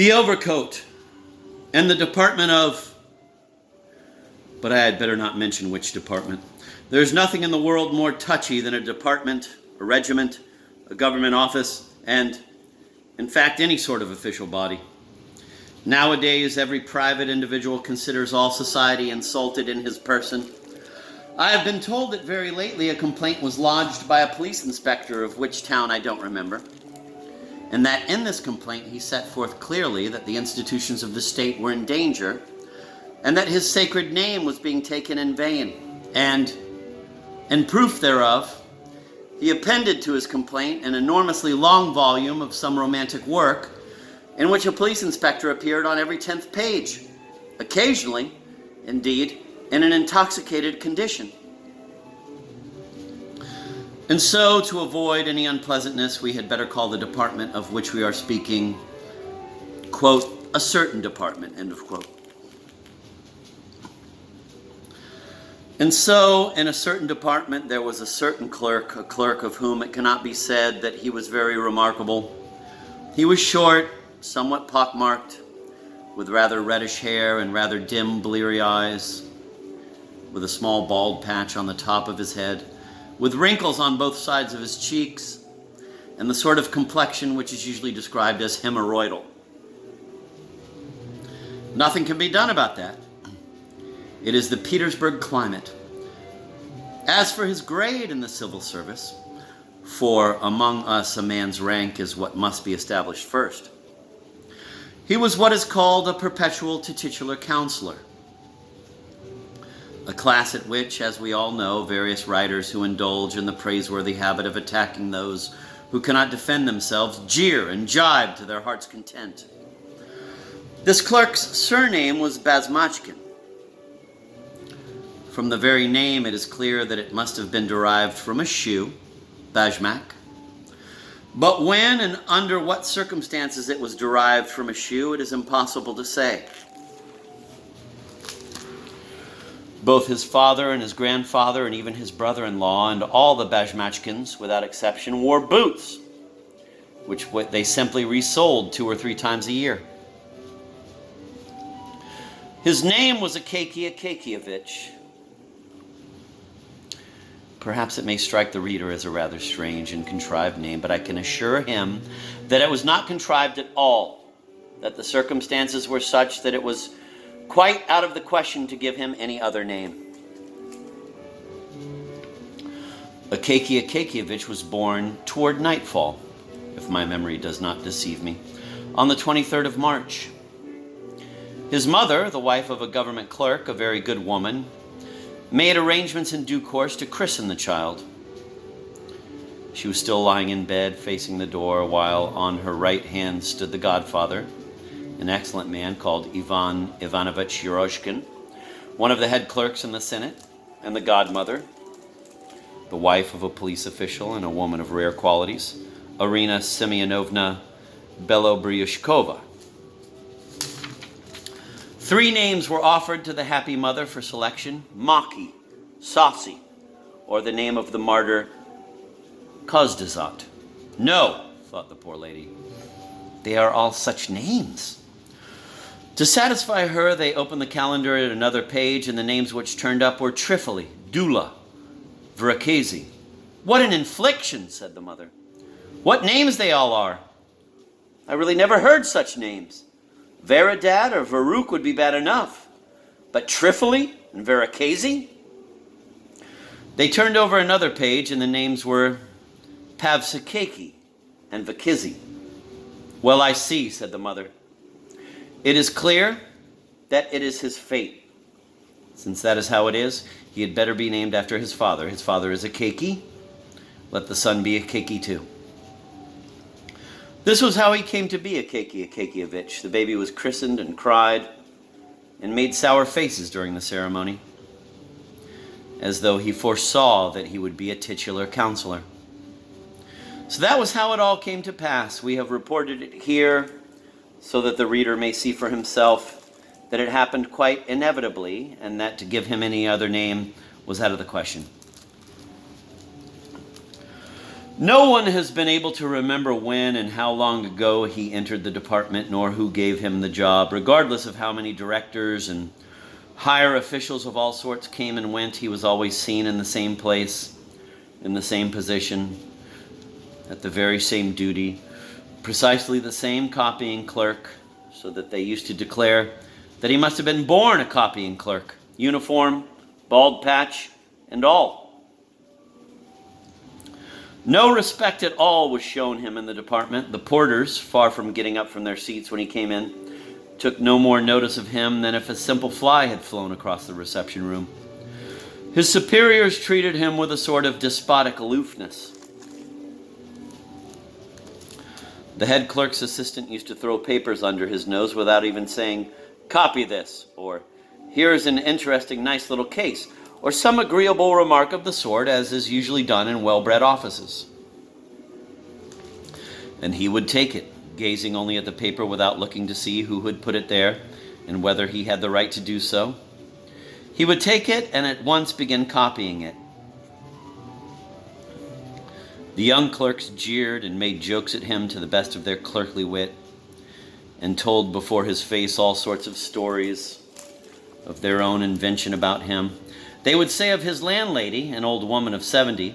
The Overcoat and the Department of... But I had better not mention which department. There's nothing in the world more touchy than a department, a regiment, a government office, and, in fact, any sort of official body. Nowadays, every private individual considers all society insulted in his person. I have been told that very lately a complaint was lodged by a police inspector of which town I don't remember, and that in this complaint he set forth clearly that the institutions of the state were in danger, and that his sacred name was being taken in vain. And, in proof thereof, he appended to his complaint an enormously long volume of some romantic work in which a police inspector appeared on every 10th page, occasionally, indeed, in an intoxicated condition. And so, to avoid any unpleasantness, we had better call the department of which we are speaking, quote, a certain department, end of quote. And so, in a certain department, there was a certain clerk, a clerk of whom it cannot be said that he was very remarkable. He was short, somewhat pockmarked, with rather reddish hair and rather dim, bleary eyes, with a small bald patch on the top of his head, with wrinkles on both sides of his cheeks, and the sort of complexion which is usually described as hemorrhoidal. Nothing can be done about that. It is the Petersburg climate. As for his grade in the civil service, for among us a man's rank is what must be established first, he was what is called a perpetual titular counselor, a class at which, as we all know, various writers who indulge in the praiseworthy habit of attacking those who cannot defend themselves jeer and jibe to their heart's content. This clerk's surname was Basmachkin. From the very name, it is clear that it must have been derived from a shoe, bajmak. But when and under what circumstances it was derived from a shoe, it is impossible to say. Both his father and his grandfather and even his brother-in-law and all the Bajmachkins, without exception, wore boots, which they simply resold 2 or 3 times a year. His name was Akaky Akakievich. Perhaps it may strike the reader as a rather strange and contrived name, but I can assure him that it was not contrived at all, that the circumstances were such that it was quite out of the question to give him any other name. Akaky Akakievich was born toward nightfall, if my memory does not deceive me, on the 23rd of March. His mother, the wife of a government clerk, a very good woman, made arrangements in due course to christen the child. She was still lying in bed facing the door, while on her right hand stood the godfather, an excellent man called Ivan Ivanovich Yeroshkin, one of the head clerks in the Senate, and the godmother, the wife of a police official and a woman of rare qualities, Irina Semyonovna Belobryushkova. 3 names were offered to the happy mother for selection: Maki, Saucy, or the name of the martyr Kozdazat. No, thought the poor lady, they are all such names. To satisfy her, they opened the calendar at another page, and the names which turned up were Trifoli, Dula, Veracese. What an infliction, said the mother. What names they all are. I really never heard such names. Veradad or Varuk would be bad enough, but Trifoli and Veracese? They turned over another page, and the names were Pavsikeki and Vakizi. Well, I see, said the mother. It is clear that it is his fate. Since that is how it is, he had better be named after his father. His father is Akaky. Let the son be Akaky too. This was how he came to be Akaky Akakievich. The baby was christened and cried and made sour faces during the ceremony, as though he foresaw that he would be a titular counselor. So that was how it all came to pass. We have reported it here so that the reader may see for himself that it happened quite inevitably, and that to give him any other name was out of the question. No one has been able to remember when and how long ago he entered the department, nor who gave him the job. Regardless of how many directors and higher officials of all sorts came and went, he was always seen in the same place, in the same position, at the very same duty, precisely the same copying clerk, so that they used to declare that he must have been born a copying clerk, uniform, bald patch, and all. No respect at all was shown him in the department. The porters, far from getting up from their seats when he came in, took no more notice of him than if a simple fly had flown across the reception room. His superiors treated him with a sort of despotic aloofness. The head clerk's assistant used to throw papers under his nose without even saying, "Copy this," or "Here's an interesting, nice little case," or some agreeable remark of the sort, as is usually done in well-bred offices. And he would take it, gazing only at the paper without looking to see who had put it there and whether he had the right to do so. He would take it and at once begin copying it. The young clerks jeered and made jokes at him to the best of their clerkly wit, and told before his face all sorts of stories of their own invention about him. They would say of his landlady, an old woman of 70,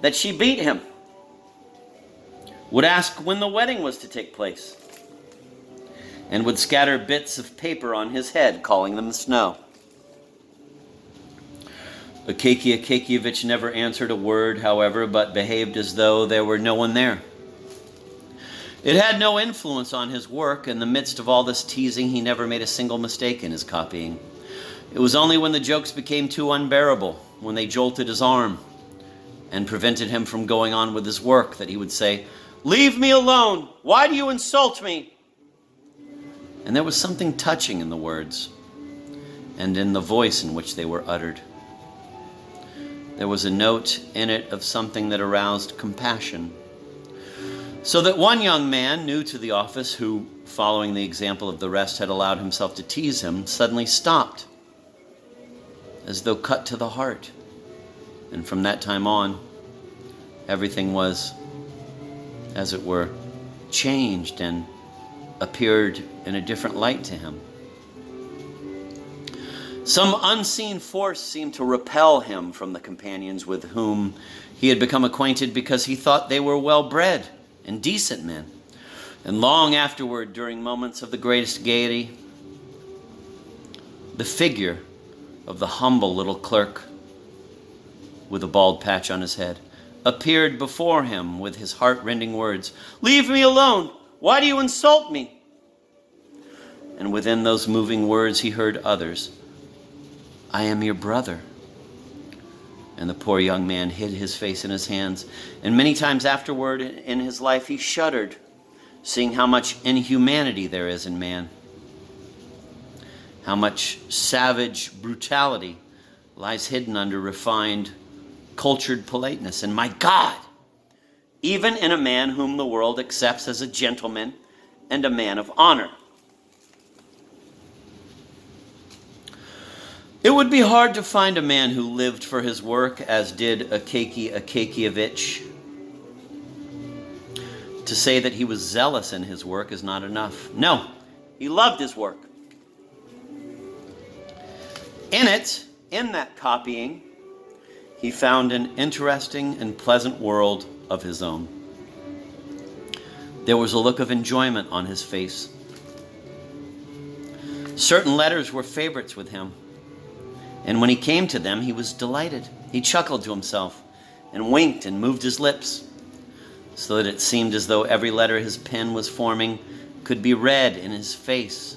that she beat him, would ask when the wedding was to take place, and would scatter bits of paper on his head, calling them snow. Akaky Akakievich never answered a word, however, but behaved as though there were no one there. It had no influence on his work. In the midst of all this teasing, he never made a single mistake in his copying. It was only when the jokes became too unbearable, when they jolted his arm and prevented him from going on with his work, that he would say, "Leave me alone! Why do you insult me?" And there was something touching in the words and in the voice in which they were uttered. There was a note in it of something that aroused compassion. So that one young man, new to the office, who, following the example of the rest, had allowed himself to tease him, suddenly stopped, as though cut to the heart. And from that time on, everything was, as it were, changed and appeared in a different light to him. Some unseen force seemed to repel him from the companions with whom he had become acquainted, because he thought they were well-bred and decent men. And long afterward, during moments of the greatest gaiety, the figure of the humble little clerk with a bald patch on his head appeared before him with his heart-rending words, "Leave me alone! Why do you insult me?" And within those moving words he heard others, "I am your brother." And the poor young man hid his face in his hands, and many times afterward in his life he shuddered, seeing how much inhumanity there is in man, how much savage brutality lies hidden under refined, cultured politeness. And my God, even in a man whom the world accepts as a gentleman and a man of honor. It would be hard to find a man who lived for his work as did Akaky Akakievich. To say that he was zealous in his work is not enough. No, he loved his work. In that copying, he found an interesting and pleasant world of his own. There was a look of enjoyment on his face. Certain letters were favorites with him, and when he came to them, he was delighted. He chuckled to himself and winked and moved his lips, so that it seemed as though every letter his pen was forming could be read in his face.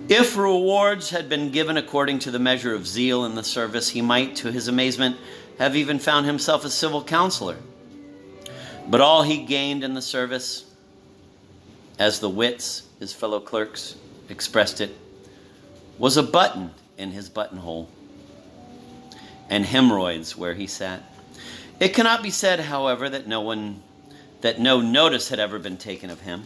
If rewards had been given according to the measure of zeal in the service, he might, to his amazement, have even found himself a civil counselor. But all he gained in the service, as the wits, his fellow clerks, expressed it, was a button in his buttonhole and hemorrhoids where he sat. It cannot be said, however, that no notice had ever been taken of him.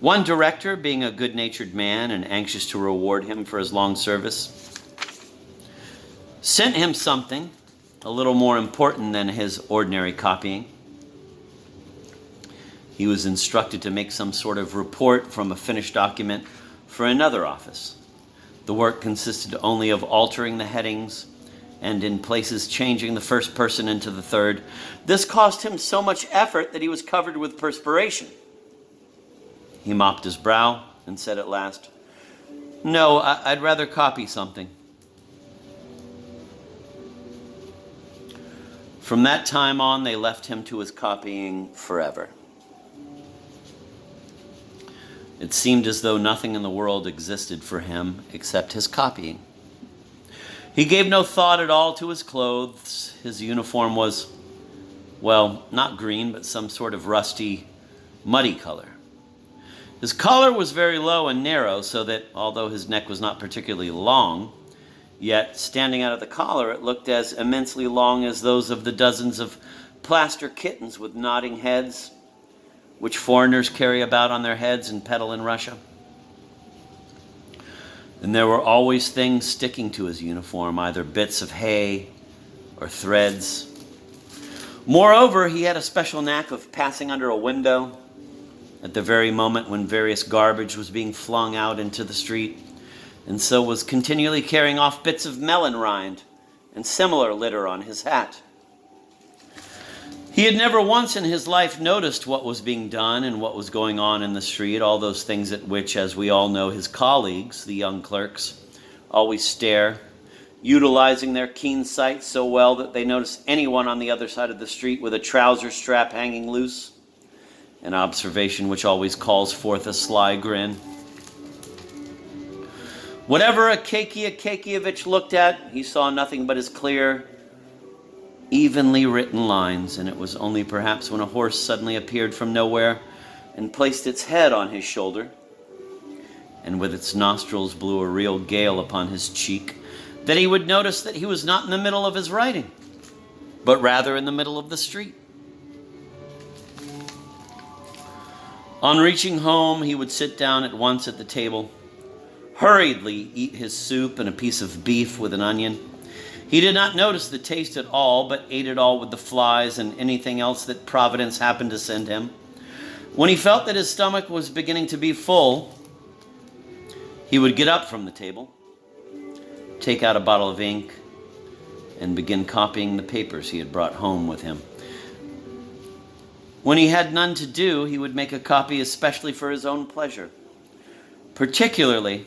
One director, being a good-natured man and anxious to reward him for his long service, sent him something a little more important than his ordinary copying. He was instructed to make some sort of report from a finished document for another office. The work consisted only of altering the headings and in places changing the first person into the third. This cost him so much effort that he was covered with perspiration. He mopped his brow and said at last, "No, I'd rather copy something." From that time on, they left him to his copying forever. It seemed as though nothing in the world existed for him except his copying. He gave no thought at all to his clothes. His uniform was, well, not green, but some sort of rusty, muddy color. His collar was very low and narrow, so that although his neck was not particularly long, yet standing out of the collar it looked as immensely long as those of the dozens of plaster kittens with nodding heads, which foreigners carry about on their heads and peddle in Russia. And there were always things sticking to his uniform, either bits of hay or threads. Moreover, he had a special knack of passing under a window at the very moment when various garbage was being flung out into the street, and so was continually carrying off bits of melon rind and similar litter on his hat. He had never once in his life noticed what was being done and what was going on in the street, all those things at which, as we all know, his colleagues, the young clerks, always stare, utilizing their keen sight so well that they notice anyone on the other side of the street with a trouser strap hanging loose, an observation which always calls forth a sly grin. Whatever Akakievich looked at, he saw nothing but his clear, evenly written lines, and it was only perhaps when a horse suddenly appeared from nowhere and placed its head on his shoulder, and with its nostrils blew a real gale upon his cheek, that he would notice that he was not in the middle of his writing, but rather in the middle of the street. On reaching home, he would sit down at once at the table, hurriedly eat his soup and a piece of beef with an onion. He did not notice the taste at all, but ate it all with the flies and anything else that Providence happened to send him. When he felt that his stomach was beginning to be full, he would get up from the table, take out a bottle of ink, and begin copying the papers he had brought home with him. When he had none to do, he would make a copy especially for his own pleasure, particularly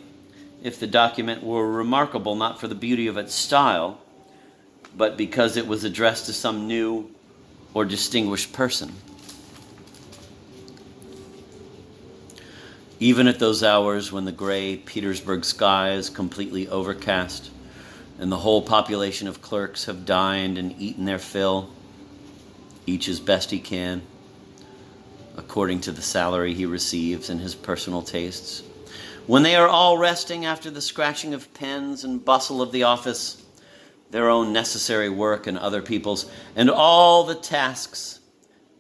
if the document were remarkable not for the beauty of its style, but because it was addressed to some new or distinguished person. Even at those hours when the gray Petersburg sky is completely overcast and the whole population of clerks have dined and eaten their fill, each as best he can, according to the salary he receives and his personal tastes, when they are all resting after the scratching of pens and bustle of the office, their own necessary work and other people's, and all the tasks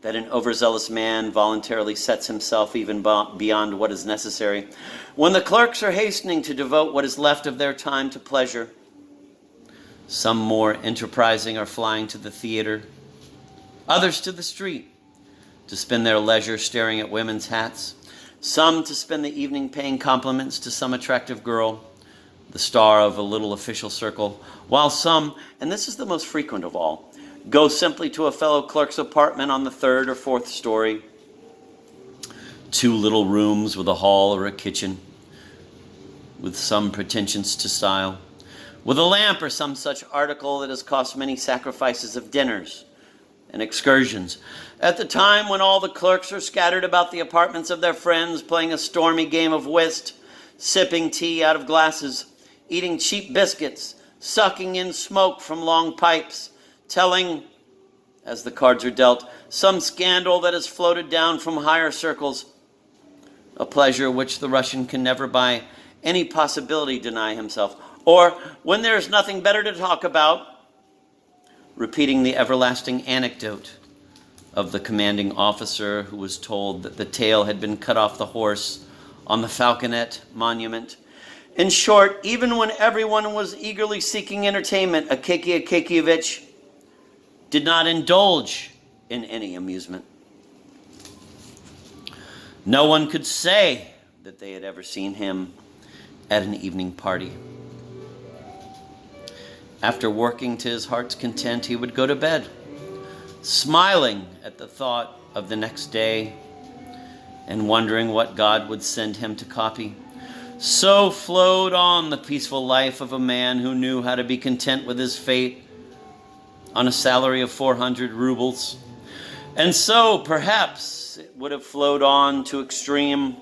that an overzealous man voluntarily sets himself even beyond what is necessary, when the clerks are hastening to devote what is left of their time to pleasure, some more enterprising are flying to the theater, others to the street, to spend their leisure staring at women's hats, some to spend the evening paying compliments to some attractive girl, the star of a little official circle, while some, and this is the most frequent of all, go simply to a fellow clerk's apartment on the third or fourth story, 2 little rooms with a hall or a kitchen, with some pretensions to style, with a lamp or some such article that has cost many sacrifices of dinners and excursions, at the time when all the clerks are scattered about the apartments of their friends, playing a stormy game of whist, sipping tea out of glasses, eating cheap biscuits, sucking in smoke from long pipes, telling, as the cards are dealt, some scandal that has floated down from higher circles, a pleasure which the Russian can never by any possibility deny himself, or when there is nothing better to talk about, repeating the everlasting anecdote of the commanding officer who was told that the tail had been cut off the horse on the Falconet Monument. In short, even when everyone was eagerly seeking entertainment, Akakievich did not indulge in any amusement. No one could say that they had ever seen him at an evening party. After working to his heart's content, he would go to bed, smiling at the thought of the next day and wondering what God would send him to copy. So flowed on the peaceful life of a man who knew how to be content with his fate on a salary of 400 rubles. And so perhaps it would have flowed on to extreme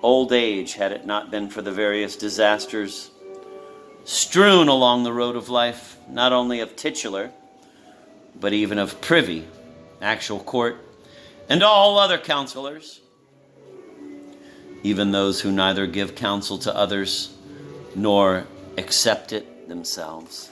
old age had it not been for the various disasters strewn along the road of life, not only of titular, but even of privy, actual court, and all other counselors, even those who neither give counsel to others nor accept it themselves.